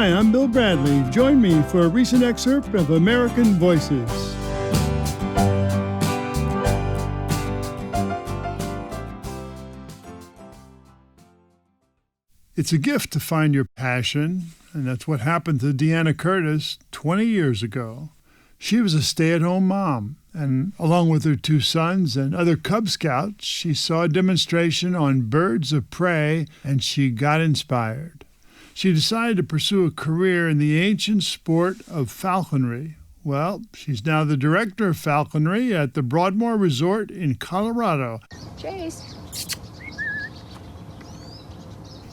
Hi, I'm Bill Bradley. Join me for a recent excerpt of American Voices. It's a gift to find your passion, and that's what happened to Deanna Curtis 20 years ago. She was a stay-at-home mom, and along with her 2 sons and other Cub Scouts, she saw a demonstration on birds of prey, and she got inspired. She decided to pursue a career in the ancient sport of falconry. Well, she's now the director of falconry at the Broadmoor Resort in Colorado. Chase.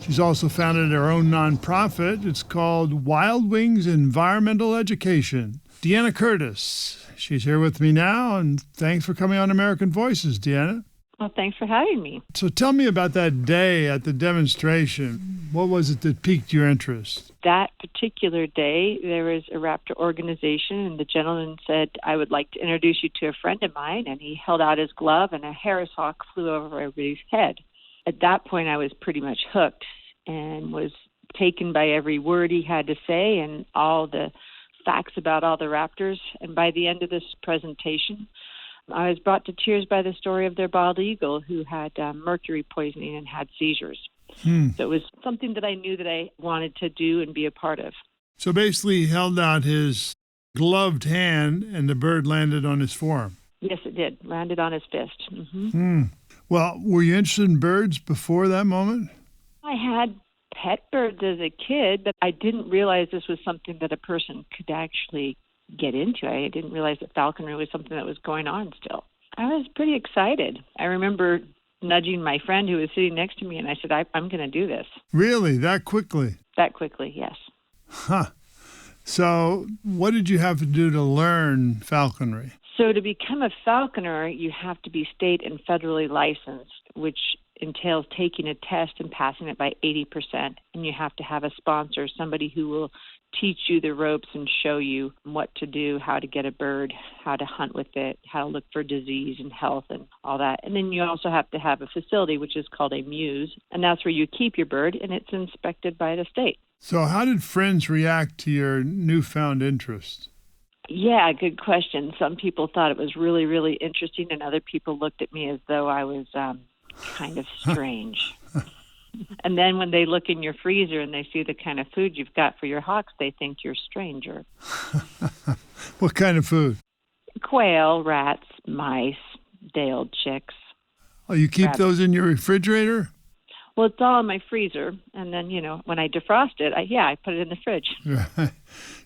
She's also founded her own nonprofit. It's called Wild Wings Environmental Education. Deanna Curtis, she's here with me now, and thanks for coming on American Voices, Deanna. Well, thanks for having me. So tell me about that day at the demonstration. What was it that piqued your interest? That particular day, there was a raptor organization, and the gentleman said, I would like to introduce you to a friend of mine, and he held out his glove, and a Harris hawk flew over everybody's head. At that point, I was pretty much hooked and was taken by every word he had to say and all the facts about all the raptors. And by the end of this presentation, I was brought to tears by the story of their bald eagle who had mercury poisoning and had seizures. So it was something that I knew that I wanted to do and be a part of. So basically he held out his gloved hand and the bird landed on his forearm. Yes, it did. Landed on his fist. Mm-hmm. Well, were you interested in birds before that moment? I had pet birds as a kid, but I didn't realize this was something that a person could actually get into. I didn't realize that falconry was something that was going on still. I was pretty excited. I remember nudging my friend who was sitting next to me, and I said, I'm going to do this. Really? That quickly? That quickly, yes. Huh. So what did you have to do to learn falconry? So to become a falconer, you have to be state and federally licensed, which entails taking a test and passing it by 80%. And you have to have a sponsor, somebody who will teach you the ropes and show you what to do, how to get a bird, how to hunt with it, how to look for disease and health and all that. And then you also have to have a facility, which is called a muse, and that's where you keep your bird, and it's inspected by the state. So how did friends react to your newfound interest? Yeah, good question. Some people thought it was really, really interesting, and other people looked at me as though I was kind of strange. And then when they look in your freezer and they see the kind of food you've got for your hawks, they think you're a stranger. What kind of food? Quail, rats, mice, day-old chicks. Oh, you keep rabbits. Those in your refrigerator? Well, it's all in my freezer. And then, when I defrost it, I put it in the fridge. Right.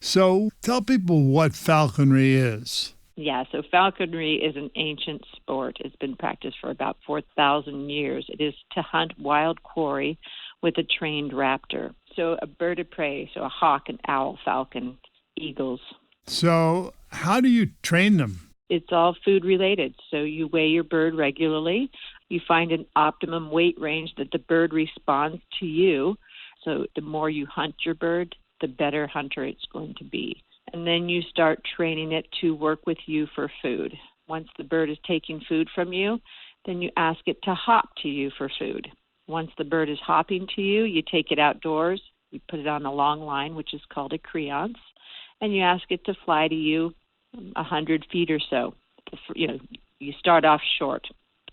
So tell people what falconry is. Yeah, so falconry is an ancient sport. It's been practiced for about 4,000 years. It is to hunt wild quarry with a trained raptor. So a bird of prey, so a hawk, an owl, falcon, eagles. So how do you train them? It's all food related. So you weigh your bird regularly. You find an optimum weight range that the bird responds to you. So the more you hunt your bird, the better hunter it's going to be. And then you start training it to work with you for food. Once the bird is taking food from you, then you ask it to hop to you for food. Once the bird is hopping to you, you take it outdoors, you put it on a long line, which is called a creance, and you ask it to fly to you 100 feet or so. You start off short,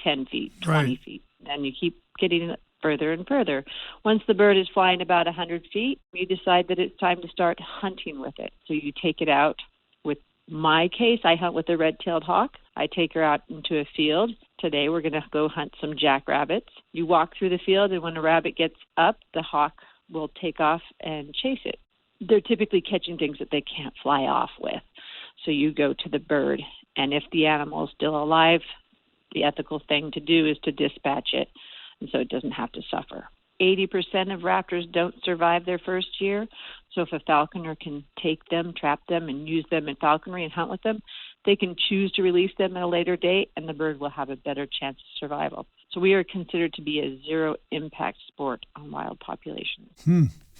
10 feet, 20 feet, and you keep getting further and further. Once the bird is flying about 100 feet, you decide that it's time to start hunting with it. So you take it out. With my case, I hunt with a red-tailed hawk. I take her out into a field. Today we're going to go hunt some jackrabbits. You walk through the field, and when a rabbit gets up, the hawk will take off and chase it. They're typically catching things that they can't fly off with. So you go to the bird, and if the animal is still alive, the ethical thing to do is to dispatch it, and so it doesn't have to suffer. 80% of raptors don't survive their first year, so if a falconer can take them, trap them, and use them in falconry and hunt with them, they can choose to release them at a later date, and the bird will have a better chance of survival. So we are considered to be a zero impact sport on wild populations.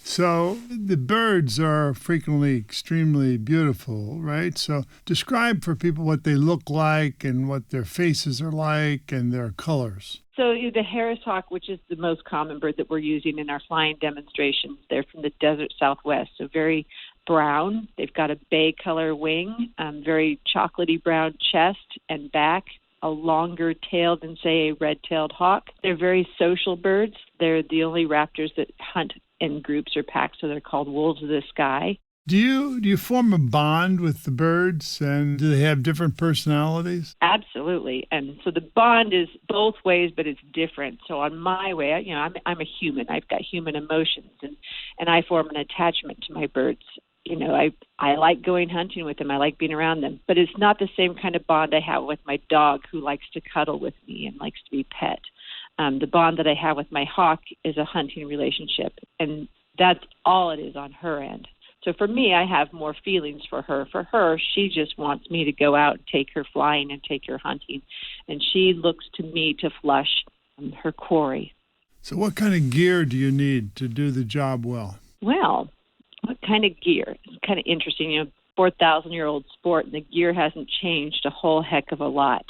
So the birds are frequently extremely beautiful, right? So describe for people what they look like and what their faces are like and their colors. So the Harris hawk, which is the most common bird that we're using in our flying demonstrations, they're from the desert Southwest, so very brown. They've got a bay color wing, very chocolatey brown chest and back, a longer tail than, say, a red-tailed hawk. They're very social birds. They're the only raptors that hunt in groups or packs, so they're called wolves of the sky. Do you form a bond with the birds, and do they have different personalities? Absolutely. And so the bond is both ways, but it's different. So on my way, I'm a human. I've got human emotions, and I form an attachment to my birds. I like going hunting with them. I like being around them. But it's not the same kind of bond I have with my dog, who likes to cuddle with me and likes to be pet. The bond that I have with my hawk is a hunting relationship, and that's all it is on her end. So for me, I have more feelings for her. For her, she just wants me to go out and take her flying and take her hunting, and she looks to me to flush her quarry. So what kind of gear do you need to do the job well? Well, what kind of gear? It's kind of interesting. 4,000-year-old sport, and the gear hasn't changed a whole heck of a lot.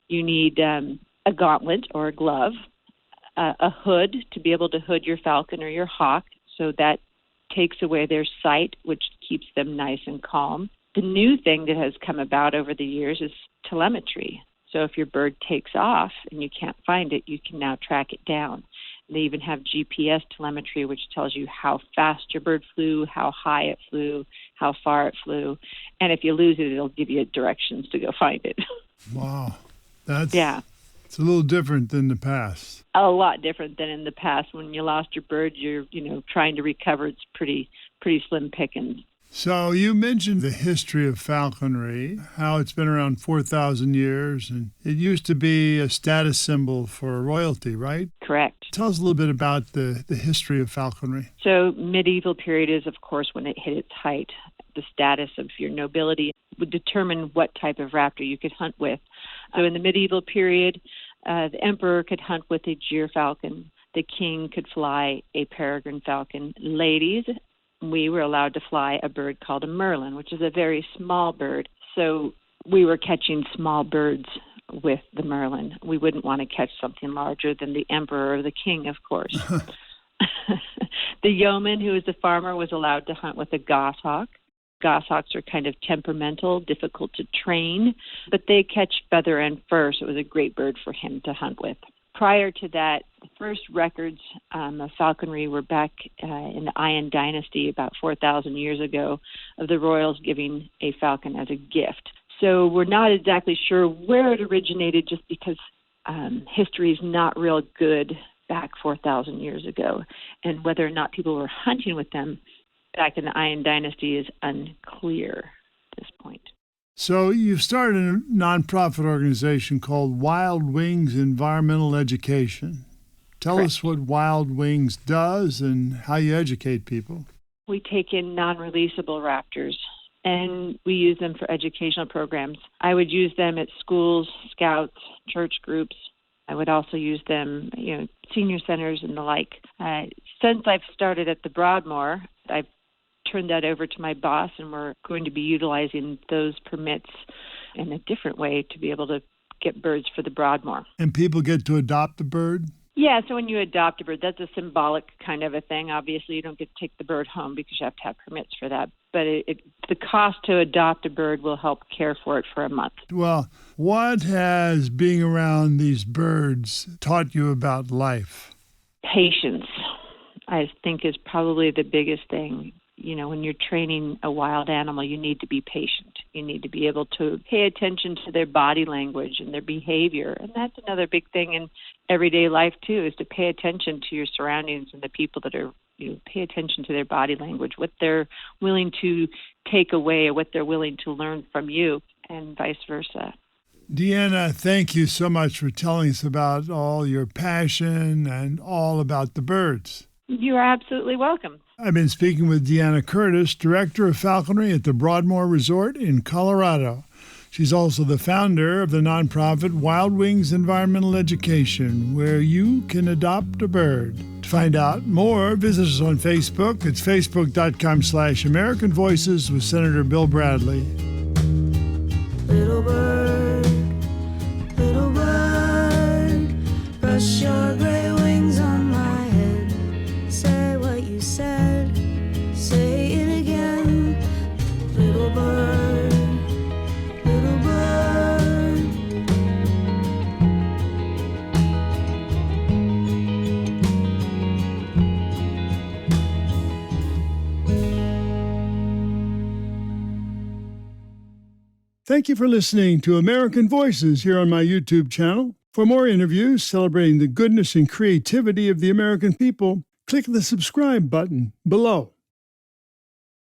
You need a gauntlet or a glove, a hood to be able to hood your falcon or your hawk, so that takes away their sight, which keeps them nice and calm. The new thing that has come about over the years is telemetry. So if your bird takes off and you can't find it, you can now track it down. They even have GPS telemetry, which tells you how fast your bird flew, how high it flew, how far it flew. And if you lose it, it'll give you directions to go find it. Wow. It's a little different than the past. A lot different than in the past. When you lost your bird, you're, trying to recover. It's pretty slim pickings. So you mentioned the history of falconry, how it's been around 4,000 years, and it used to be a status symbol for royalty, right? Correct. Tell us a little bit about the history of falconry. So medieval period is, of course, when it hit its height. The status of your nobility would determine what type of raptor you could hunt with. So in the medieval period, the emperor could hunt with a gyrfalcon. The king could fly a peregrine falcon. Ladies, we were allowed to fly a bird called a merlin, which is a very small bird. So we were catching small birds with the merlin. We wouldn't want to catch something larger than the emperor or the king, of course. The yeoman, who was the farmer, was allowed to hunt with a goshawk. Goshawks are kind of temperamental, difficult to train, but they catch feather and fur, so it was a great bird for him to hunt with. Prior to that, the first records of falconry were back in the Ayan dynasty about 4,000 years ago, of the royals giving a falcon as a gift. So we're not exactly sure where it originated, just because history is not real good back 4,000 years ago, and whether or not people were hunting with them back in the Ayan dynasty is unclear at this point. So you've started a nonprofit organization called Wild Wings Environmental Education. Tell Correct. us what Wild Wings does and how you educate people. We take in non-releasable raptors, and we use them for educational programs. I would use them at schools, scouts, church groups. I would also use them, senior centers and the like. Since I've started at the Broadmoor, I've turned that over to my boss, and we're going to be utilizing those permits in a different way to be able to get birds for the Broadmoor. And people get to adopt the bird? Yeah, so when you adopt a bird, that's a symbolic kind of a thing. Obviously, you don't get to take the bird home because you have to have permits for that. But the cost to adopt a bird will help care for it for a month. Well, what has being around these birds taught you about life? Patience, I think, is probably the biggest thing. When you're training a wild animal, you need to be patient. You need to be able to pay attention to their body language and their behavior. And that's another big thing in everyday life, too, is to pay attention to your surroundings and the people that are, pay attention to their body language, what they're willing to take away or what they're willing to learn from you, and vice versa. Deanna, thank you so much for telling us about all your passion and all about the birds. You are absolutely welcome. I've been speaking with Deanna Curtis, Director of Falconry at the Broadmoor Resort in Colorado. She's also the founder of the nonprofit Wild Wings Environmental Education, where you can adopt a bird. To find out more, visit us on Facebook. It's facebook.com/American Voices with Senator Bill Bradley. Little bird, brush your gray wings on my head. Say what you said, say it again. Little bird, little bird. Thank you for listening to American Voices here on my YouTube channel. For more interviews celebrating the goodness and creativity of the American people, click the subscribe button below.